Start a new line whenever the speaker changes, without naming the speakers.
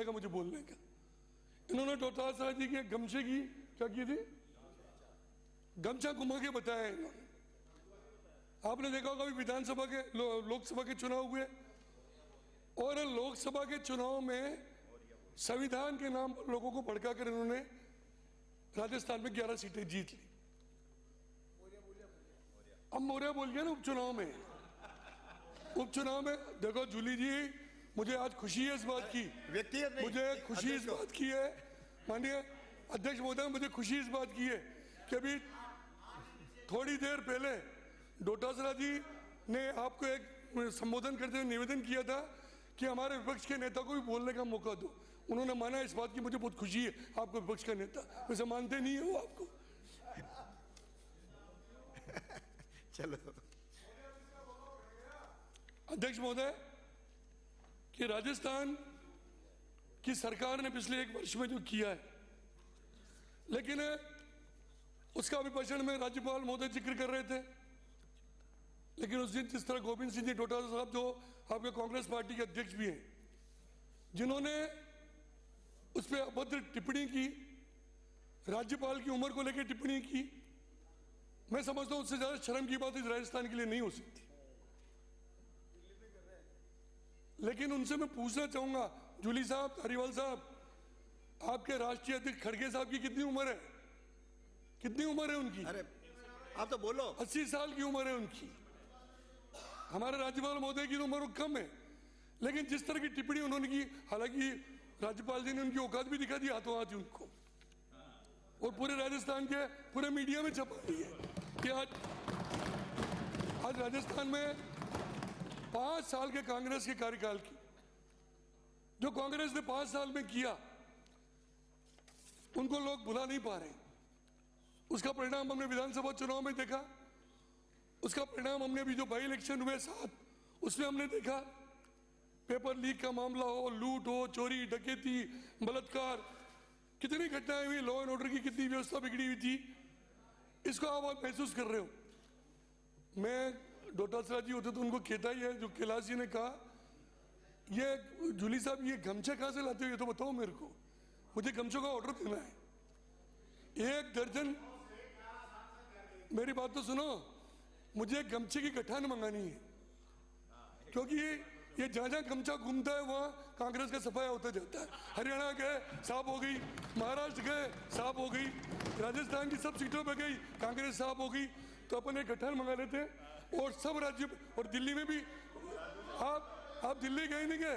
आएगा मुझे बोलने का। इन्होंने डोटास राज जी के गमछे की क्या की थी, गमछा घुमा के बताया इन्होंने। आपने देखा होगा अभी विधानसभा के लोकसभा के चुनाव हुए और लोकसभा के चुनाव में संविधान के नाम पर लोगों को भड़का कर इन्होंने राजस्थान में 11 सीटें जीत ली। अब मौर्य बोल गया ना उपचुनाव में। उपचुनाव में देखो जूली जी, मुझे आज खुशी है इस बात की, मुझे खुशी इस बात की है, माननीय अध्यक्ष महोदय, मुझे खुशी इस बात की है कि अभी थोड़ी देर पहले डोटासरा जी ने आपको एक संबोधन करते हुए निवेदन किया था कि हमारे विपक्ष के नेता को भी बोलने का मौका दो। उन्होंने माना इस बात की मुझे बहुत खुशी है, आपको विपक्ष का नेता, वैसे मानते नहीं है वो आपको।
चलो
अध्यक्ष महोदय कि राजस्थान की सरकार ने पिछले 1 वर्ष में जो किया है, लेकिन उसका विपक्षण में राज्यपाल महोदय जिक्र कर रहे थे, लेकिन उस दिन जिस तरह गोविंद सिंह जी डोटासरा साहब जो आपके कांग्रेस पार्टी के अध्यक्ष भी हैं, जिन्होंने उस पर अभद्र टिप्पणी की, राज्यपाल की उम्र को लेकर टिप्पणी की, मैं समझता हूं उससे ज्यादा शर्म की बात इस राजस्थान के लिए नहीं हो सकती। लेकिन उनसे मैं पूछना चाहूंगा, जूली साहब, धारीवाल साहब, आपके राष्ट्रीय अध्यक्ष खड़गे साहब की कितनी उम्र है, कितनी उम्र है उनकी?
अरे आप तो बोलो।
80 साल की उम्र है उनकी। हमारे राज्यपाल महोदय की उम्र कम है, लेकिन जिस तरह की टिप्पणी उन्होंने की, हालांकि राज्यपाल जी ने उनकी औकात भी दिखा दी हाथों हाथ उनको, और पूरे राजस्थान के पूरे मीडिया में छपा रही है कि आज राजस्थान में 5 साल के कांग्रेस के कार्यकाल की जो कांग्रेस ने 5 साल में किया, उनको लोग भुला नहीं पा रहे। उसका परिणाम हमने विधानसभा चुनाव में देखा, उसका परिणाम हमने अभी जो बाई इलेक्शन हुए 7, उसमें हमने देखा। पेपर लीक का मामला हो, लूट हो, चोरी डकैती, बलात्कार, कितनी घटनाएं हुई, लॉ एंड ऑर्डर की कितनी व्यवस्था बिगड़ी हुई थी, इसको आप महसूस कर रहे हो। मैं डोटासरा जी होते तो उनको कहता ही है, जो कैलाश जी ने कहा, ये जूली साहब ये गमछा कहां से लाते हो, ये तो बताओ मेरे को, मुझे गमछों का ऑर्डर देना है। 1 दर्जन, मेरी बात तो सुनो, मुझे गमछे की गठान मंगानी है, क्योंकि ये जहां जहां गमछा घूमता है वहां कांग्रेस का सफाया होता जाता है। हरियाणा गए साफ हो गई, महाराष्ट्र गए साफ हो गई, राजस्थान की सब सीटों पे गई कांग्रेस साफ हो गई। तो अपन एक गठान मंगा लेते हैं और सब राज्य, और दिल्ली में भी। आप दिल्ली गए नहीं गए?